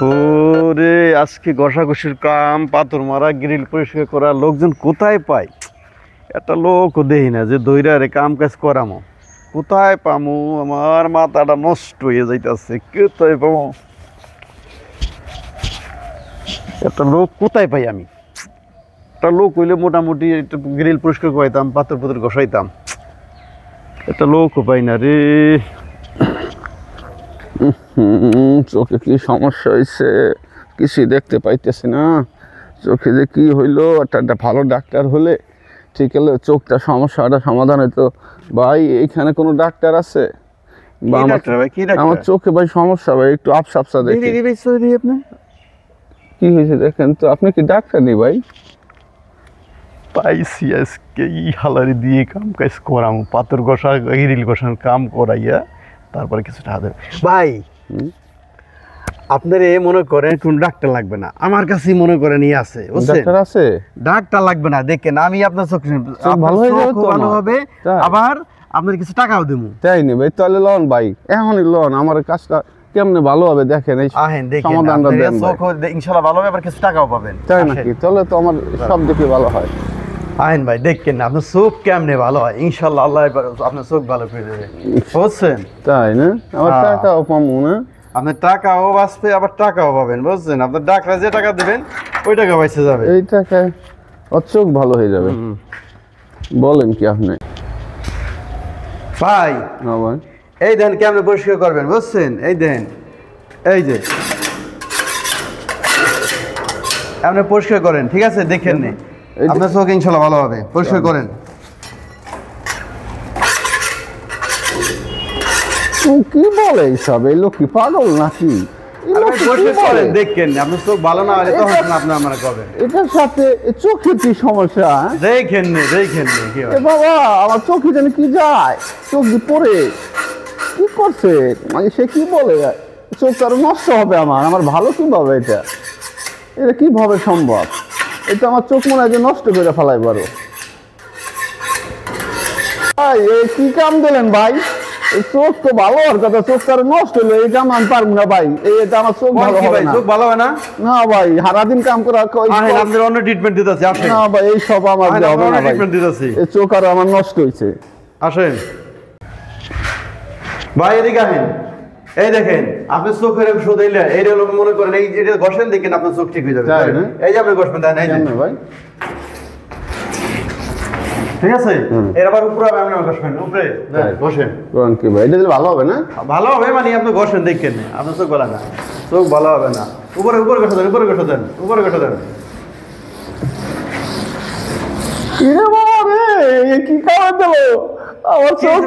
ওরে আজকে ঘষাঘষির কাম, পাথর মারা, গ্রিল পরিষ্কার করা লোকজন কোথায় পাই? একটা লোকও দেখি না যে দইরা রে কাম কাজ করামো। কোথায় পামু? আমার মাথাটা নষ্ট হয়ে যাইতেছে। কোথায় পামু? একটা লোক কোথায় পাই আমি? একটা লোক হইলে মোটামুটি একটু গ্রিল পরিষ্কার করাইতাম, পাথর পাথর ঘষাইতাম। একটা লোকও পাই না রে। চোখে কি সমস্যা হয়েছে? কিছুই দেখতে পাইতেছি না। চোখে যে কি হইলো, একটা ভালো ডাক্তার হলে ঠিক হলে চোখটা সমস্যাটা সমাধান হইতো। ভাই এইখানে কোনো ডাক্তার আছে? আমার চোখে ভাই সমস্যা, ভাই একটু আফসাফসা দেখি। কি হয়েছে দেখেন তো। আপনি কি ডাক্তার নি ভাই? পাইছি আজকে ই হালারি দিয়ে কাম কাজ করাম, পাথর ঘষা গ্রিল ঘষার কাম করাইয়া তারপরে কিছু টাকা দেবে। ভাই আপনার মনে করেন কোন ডাক্তার লাগবে না, আমার কাছেই মনে করেন ই আছে। ডাক্তার আছে? ডাক্তার লাগবে না, দেখেন আমি আপনার চোখ ভালো হয়ে যাবে তো, ভালো হবে। আবার আপনার কিছু টাকাও দেবো। তাই নি ভাই? তাহলে লন ভাই, এখনই লন। আমার কাজটা কেমনে ভালো হবে দেখেন, এই সমাধানটা দেন। ইনশাআল্লাহ ভালো হবে, আবার কিছু টাকাও পাবেন। তাই নাকি? তাহলে তো আমার সব দিকে ভালো হয়। আহেন ভাই, দেখেন না আপনার চোখ কেমনে ভালো হয়। ইনশাআল্লাহ আল্লাহ আপনার চোখ ভালো করে দেবে, বুঝছেন? তাই না? আমার টাকাও পাবো না? আপনার টাকাও বাঁচবে, আবার টাকাও পাবেন, বুঝছেন? আপনার ডাক্তার যে টাকা দেবেন ওই টাকা বেঁচে যাবে। এই টাকায় ওর চোখ ভালো হয়ে যাবে। বলেন কি আপনি? ভাই ভাই এই দেন কেমনে পরিষ্কার করবেন, বুঝছেন? এই দেন, এই যে আপনি পরিষ্কার করেন, ঠিক আছে? দেখেন নে আপনার চোখ ইনশাআল্লাহ ভালো হবে। পরিষ্কার করেন। কি বলে এইসব? এই লোক কি পাগল নাকি? দেখেন আপনার চোখ ভালো না হলে তখন আপনি আমার করবেন। এটার সাথে চোখের কি সমস্যা? দেখেন নে, দেখেন নে কি হয়। বাবা আমার চোখে যেন কি যায়, চোখ দিয়ে পড়ে কি করছে? মানে সে কি বলে চোখ আরো নষ্ট হবে আমার ভালো কিভাবে? এটা কিভাবে সম্ভব? এটা আমার চোখ মনে হয় যে নষ্ট করে ফেলাই পারো। ভাই কি কাম দিলেন ভাই? চোখ তো ভালো হওয়ার কথা, চোখ আরো নষ্ট হলো। এই কাম আমি পারবো না ভাই। এটা আমার চোখ ভালো হবে না। চোখ ভালো হয় না? না ভাই, সারাদিন কাম করা। আপনাদের অন্য ট্রিটমেন্ট দিতেছি, আসেন। না ভাই, এই সব আমার হবে না ভাই। এই চোখ আরো আমার নষ্ট হয়েছে। আসেন ভাই, এদিকে আসেন। এই দেখেন আপনার চোখের সোদাইলে এই লোক মনে করেন এই এটা ঘষেন, দেখেন আপনার চোখ ঠিক হয়ে যাবে। এই যে আপনি ঘষবেন, তাই না ভাই? ঠিক আছে, এর আবার উপরে আপনি ঘষবেন, উপরে ঘষেন। কোন কি ভাই? এটা ভালো হবে না? ভালো হবে মানে আপনি ঘষেন, দেখেন আপনার চোখ ভালো না, চোখ ভালো হবে না। উপরে উপরে ঘষে দেন, উপরে ঘষে দেন, উপরে ঘষে দেন। কি খাবার দেবো? আমার চোখ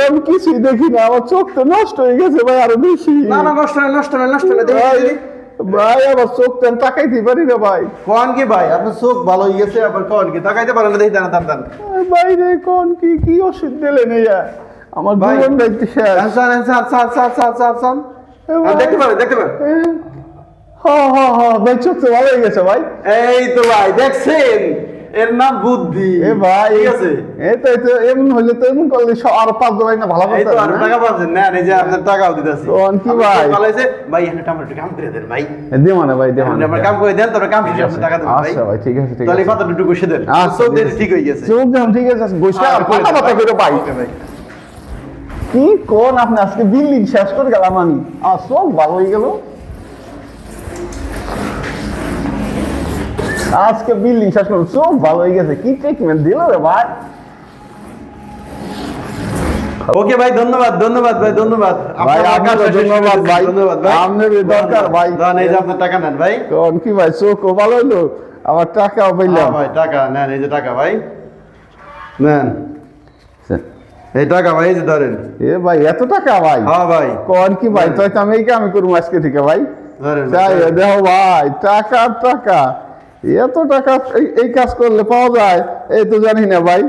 আমি কিছুই দেখি না, আমার চোখ তো নষ্ট হয়ে গেছে ভাই, আরো বেশি। না না, নষ্ট নয়, নষ্ট নয়, নষ্ট নয় ভাই। আমার চোখ তো তাকাইতে পারি না ভাই। কোন কি ভাই? আপনার চোখ ভালো হয়ে গেছে, আবার কোন কি তাকাইতে পারেন না? দেখি দাঁড়ান দাঁড়ান ভাই রে, কোন কি কি ওষুধ দিলেন? আমার জীবন দেখতে শেষ। দেখতে পারেন, দেখতে পারেন। ভাই চোখ তো ভালো হয়ে গেছে ভাই। এই তো ভাই দেখছেন, এর নাম বুদ্ধি। ভাই ঠিক আছে, এই তো এমন হইলে তো এমন করলে আরো 5 ভাই না ভালো করতে হবে। আর টাকা পাচ্ছেন না? এই যে আপনার টাকাও দিতেছি। কোন কি ভাই? ভালো হইছে ভাই, এখানে টমেটো কাম করে দেন ভাই। দে মানে ভাই, দে মানে আমরা কাম করে দেন, তারপর কাম শেষে আপনি টাকা দেন ভাই। আচ্ছা ভাই, ঠিক আছে ঠিক আছে। তাহলে পাতা দুটো ঘষে দেন, চোখ দিয়ে ঠিক হয়ে গেছে। চোখ দাম ঠিক আছে, ঘষে আর পাতা পাতা করে ভাই। কি কোন আপনি আজকে বিল্ডিং শেষ করে গেলাম আমি, আমার চোখ ভালো হয়ে গেল। আজকে বিল্ডিং শেষ করুন, চোখ ভালো হয়ে গেছে। কি ট্রিটমেন্ট দিল রে ভাই। ওকে ভাই, ধন্যবাদ ধন্যবাদ ভাই, ধন্যবাদ ভাই। ধন্যবাদ ভাই, ধন্যবাদ ভাই। আপনার দরকার ভাই। এই যে আপনার টাকা নেন ভাই। কোন কি ভাই? চোখ ভালো হইলো, আবার টাকাও পাইলাম ভাই। টাকা নেন, এই যে টাকা ভাই নেন। এই টাকা ভাই, এই যে ধরেন। এ ভাই এত টাকা ভাই? হ্যাঁ ভাই। কোন কি ভাই? তো আমি এই কামই করবো আজকে থেকে ভাই। ধরেন দেখো ভাই, টাকা টাকা, এত টাকা এই কাজ করলে পাওয়া যায় এই তো জানি না ভাই।